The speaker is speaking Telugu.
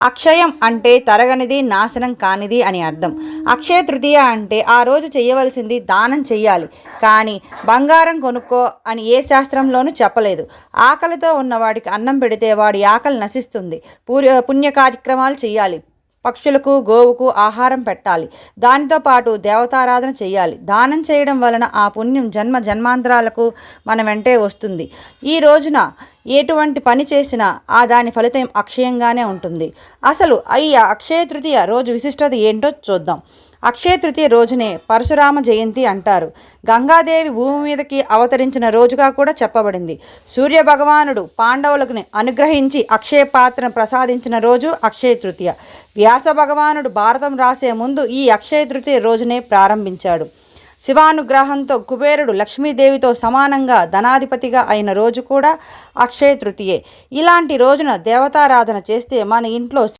అక్షయం అంటే తరగనిది, నాశనం కానిది అని అర్థం. అక్షయ తృతీయ అంటే ఆ రోజు చేయవలసింది దానం చెయ్యాలి. కానీ బంగారం కొనుక్కో అని ఏ శాస్త్రంలోనూ చెప్పలేదు. ఆకలితో ఉన్నవాడికి అన్నం పెడితే వాడి ఆకలి నశిస్తుంది. పుణ్య కార్యక్రమాలు చెయ్యాలి. పక్షులకు, గోవుకు ఆహారం పెట్టాలి. దానితో పాటు దేవతారాధన చేయాలి. దానం చేయడం వలన ఆ పుణ్యం జన్మ జన్మాంతరాలకు మన వెంటే వస్తుంది. ఈ రోజున ఎటువంటి పని చేసినా దాని ఫలితం అక్షయంగానే ఉంటుంది. అసలు ఈ అక్షయ తృతీయ రోజు విశిష్టత ఏంటో చూద్దాం. అక్షయ తృతీయ రోజునే పరశురామ జయంతి అంటారు. గంగాదేవి భూమి మీదకి అవతరించిన రోజుగా కూడా చెప్పబడింది. సూర్య భగవానుడు పాండవులకు అనుగ్రహించి అక్షయ పాత్రను ప్రసాదించిన రోజు అక్షయ తృతీయ. వ్యాస భగవానుడు భారతం రాసే ముందు ఈ అక్షయ తృతీయ రోజునే ప్రారంభించాడు. శివానుగ్రహంతో కుబేరుడు లక్ష్మీదేవితో సమానంగా ధనాధిపతిగా అయిన రోజు కూడా అక్షయ తృతీయే. ఇలాంటి రోజున దేవతారాధన చేస్తే మన ఇంట్లో